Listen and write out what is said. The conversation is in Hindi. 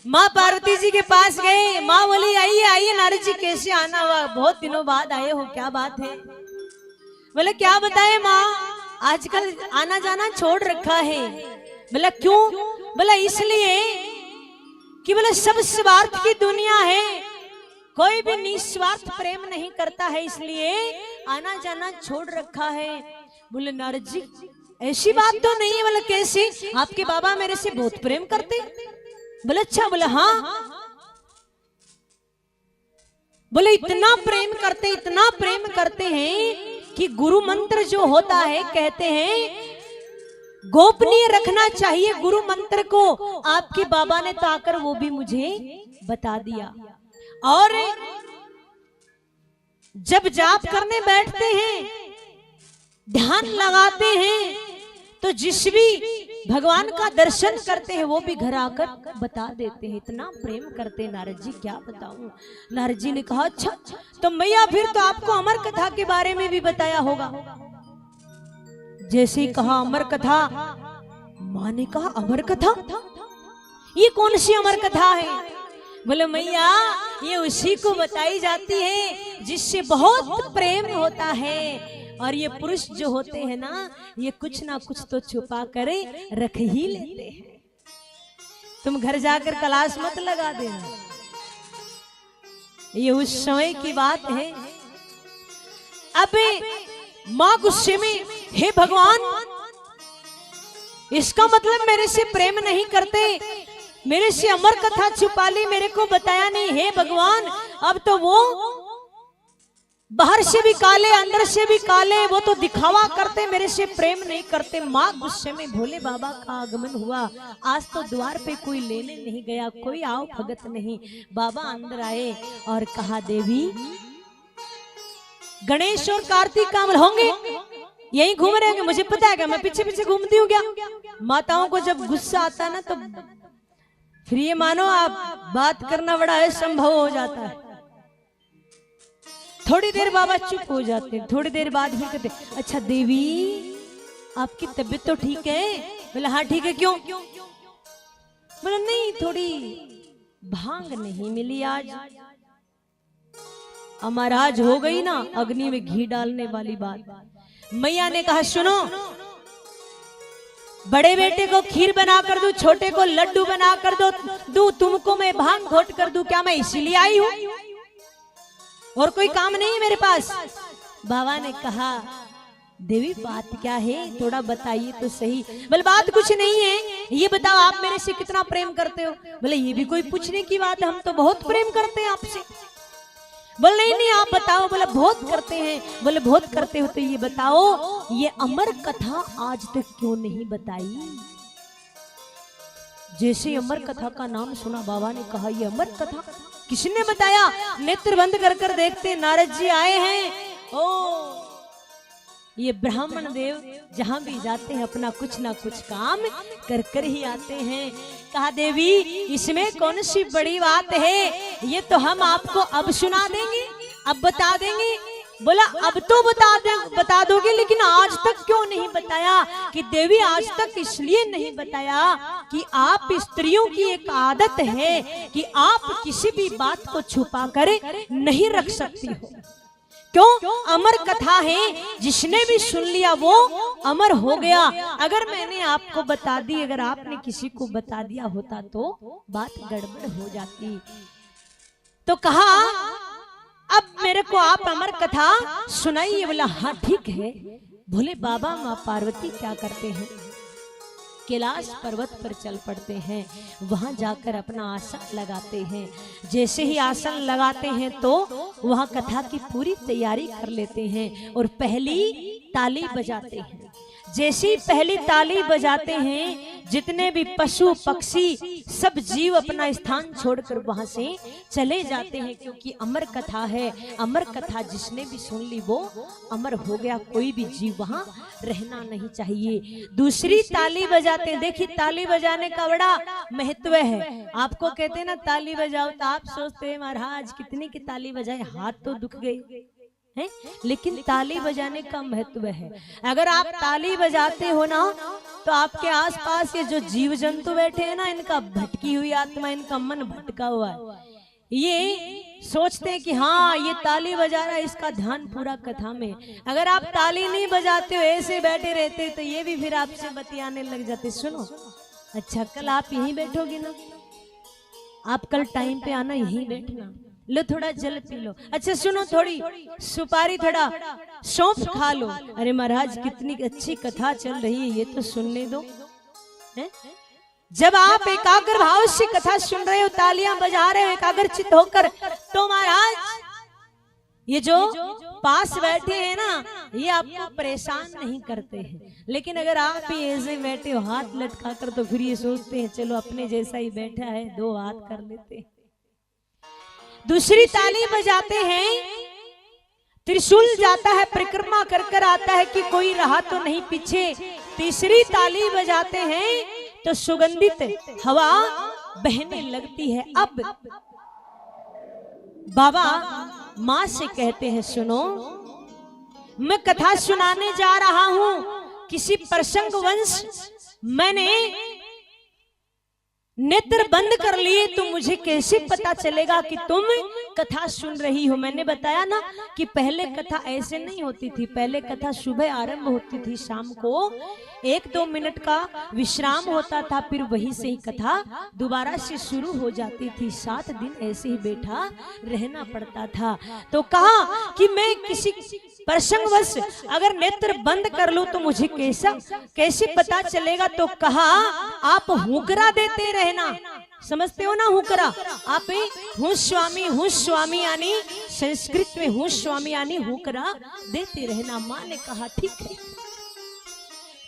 माँ पार्वती जी के पास गए। माँ बोली आइए आइए नारद जी, कैसे आना हुआ, बहुत दिनों बाद आए हो, क्या बात है? बोले क्या बताए माँ, आजकल आना जाना छोड़ रखा है। बोला क्यों? बोला इसलिए कि बोले सब स्वार्थ की दुनिया है, कोई भी निस्वार्थ प्रेम नहीं करता है, इसलिए आना जाना छोड़ रखा है। बोले नारद जी ऐसी बात तो नहीं है। बोले कैसे? आपके बाबा मेरे से बहुत प्रेम करते। बोले अच्छा। बोले हाँ। बोले इतना प्रेम करते, इतना प्रेम करते हैं कि गुरु मंत्र जो होता है कहते हैं गोपनीय रखना चाहिए गुरु मंत्र को। आपके बाबा ने तो आकर वो भी मुझे बता दिया। और जब जाप करने बैठते हैं, ध्यान लगाते हैं, तो जिस भी भगवान का दर्शन करते हैं वो भी घर आकर बता देते हैं। इतना प्रेम करते हैं नारद जी, क्या बताऊं। नारद जी ने कहा अच्छा तो मैया फिर तो आपको अमर कथा के बारे में भी बताया होगा। जैसे ही कहा अमर कथा, माँ ने कहा अमर कथा, ये कौन सी अमर कथा है? बोले मैया ये उसी को बताई जाती है जिससे बहुत प्रेम होता है। और ये पुरुष जो होते हैं ना, ये कुछ ना कुछ तो छुपा कर रख ही लेते हैं। तुम घर जाकर कलाश मत लगा देना, ये उस समय की बात है। अब माँ गुस्से में, हे भगवान इसका मतलब मेरे से प्रेम नहीं करते, मेरे से अमर कथा छुपा ली, मेरे को बताया नहीं। हे भगवान अब तो वो बाहर से भी काले अंदर से भी काले, वो तो दिखावा करते, मेरे से प्रेम नहीं करते। माँ गुस्से में, भोले बाबा का आगमन हुआ। आज तो द्वार पे कोई लेने नहीं गया, कोई आओ भगत नहीं। बाबा अंदर आए और कहा देवी गणेश और कार्तिक कामल होंगे, यही घूम रहे होंगे, मुझे पता है क्या, मैं पीछे पीछे घूमती हूँ क्या? माताओं को जब गुस्सा आता है ना तो फिर ये मानो आप बात करना बड़ा असंभव हो जाता है। थोड़ी देर बाबा चुप हो जाते, थोड़ी देर बाद फिर कहते अच्छा देवी आपकी तबीयत तो ठीक है? बोला हाँ ठीक है। क्यों? बोला नहीं थोड़ी भांग नहीं मिली आज। अमराज हो गई ना अग्नि में घी डालने वाली बात। मैया ने कहा सुनो, बड़े बेटे को खीर बना कर दूं, छोटे को लड्डू बना कर दूं, तुमको मैं भांग घोट कर दूं, क्या मैं इसीलिए आई हूं? और कोई काम नहीं है मेरे पास। बाबा ने कहा देवी बात क्या है, थोड़ा बताइए तो सही। बोले बात कुछ नहीं है, ये बताओ आप मेरे से कितना प्रेम करते हो? बोले ये भी कोई पूछने की बात है, हम तो बहुत प्रेम करते हैं आपसे। बोले नहीं नहीं आप बताओ। बोले बहुत करते हैं। बोले बहुत करते हो तो ये बताओ ये अमर कथा आज तक क्यों नहीं बताई? जैसे अमर कथा का नाम सुना बाबा ने कहा ये अमर कथा किसने बताया? नेत्र बंद कर कर देखते नारद जी आए हैं। ओ ये ब्राह्मण देव जहां भी जाते हैं अपना कुछ ना कुछ काम कर कर ही आते हैं। कहा देवी इसमें कौन सी बड़ी बात है, ये तो हम आपको अब सुना देंगे, अब बता देंगे। बोला अब तो बता दोगे, लेकिन आज तक क्यों नहीं बताया? कि देवी आज तक इसलिए नहीं बताया कि आप स्त्रियों की एक आदत है कि आप किसी भी बात को छुपा कर नहीं रख सकती हो। क्यों? अमर कथा है, जिसने भी सुन लिया वो अमर हो गया। अगर मैंने आपको बता दी, अगर आपने किसी को बता दिया होता तो बात गड़बड़ हो जाती। तो कहा अब मेरे को आप अमर कथा सुनाइए। बोला हाँ ठीक है। भोले बाबा माँ पार्वती क्या करते हैं, कैलाश पर्वत पर चल पड़ते हैं, वहां जाकर अपना आसन लगाते हैं। जैसे ही आसन लगाते हैं तो वहां कथा की पूरी तैयारी कर लेते हैं और पहली ताली बजाते हैं। जैसी पहली ताली बजाते हैं जितने भी पशु पक्षी सब जीव अपना स्थान छोड़कर वहां से चले जाते हैं, क्योंकि अमर कथा है। अमर कथा जिसने भी सुन ली वो अमर हो गया, कोई भी जीव वहां रहना नहीं चाहिए। दूसरी ताली बजाते हैं। देखिए ताली बजाने का बड़ा महत्व है। आपको कहते हैं ना ताली बजाओ तो आप सोचते हैं महाराज कितनी की ताली बजाए, हाथ तो दुख गए है, लेकिन ताली बजाने का महत्व है। अगर आप ताली बजाते हो ना तो आपके आसपास ये जो जीव जंतु बैठे हैं ना, इनका भटकी हुई आत्मा, इनका मन भटका हुआ है, ये सोचते हैं कि हाँ ये ताली बजा रहा है, इसका ध्यान पूरा कथा में। अगर आप ताली नहीं बजाते हो, ऐसे बैठे रहते तो ये भी फिर आपसे बतियाने लग जाते। सुनो, अच्छा कल आप यहीं बैठोगी ना, आप कल टाइम पे आना, यहीं बैठना, लो थोड़ा जल पी लो, अच्छा सुनो थोड़ी सुपारी, थोड़ा सौंफ खा लो। अरे महाराज कितनी अच्छी कथा चल रही है, ये तो सुनने दो। है? जब आप एकाग्र भाव से कथा सुन रहे हो, तालियां बजा रहे हो एकाग्रचित होकर, तो महाराज ये जो पास बैठे हैं ना, ये आपको परेशान नहीं करते हैं। लेकिन अगर आप ही ऐसे बैठे हो हाथ लटका कर, तो फिर ये सोचते हैं चलो अपने जैसा ही बैठा है, दो हाथ कर लेते हैं। दूसरी ताली बजाते हैं, त्रिशूल जाता है, परिक्रमा कर कर आता है कि कोई रहा तो नहीं पीछे। तीसरी ताली बजाते हैं तो सुगंधित हवा बहने लगती है। अब बाबा माँ से कहते हैं, सुनो मैं कथा सुनाने जा रहा हूं, किसी प्रसंग वंश मैंने नेत्र बंद कर लिए, तो मुझे कैसे पता चलेगा कि तुम कथा सुन रही हो। मैंने बताया ना कि पहले कथा ऐसे नहीं होती थी, पहले कथा सुबह आरंभ होती थी, शाम को 1-2 मिनट का विश्राम होता था, फिर वहीं से ही कथा दोबारा से शुरू हो जाती थी। 7 दिन ऐसे ही बैठा रहना पड़ता था। तो कहा कि मैं किसी प्रसंगवश अगर नेत्र बंद कर लूं तो मुझे कैसे पता चलेगा। तो कहा आप हुकरा देते रहना, समझते हो ना हुकरा, आप हूँ स्वामी यानी संस्कृत में हूँ स्वामी यानी हुकरा देते रहना। माँ ने कहा ठीक है।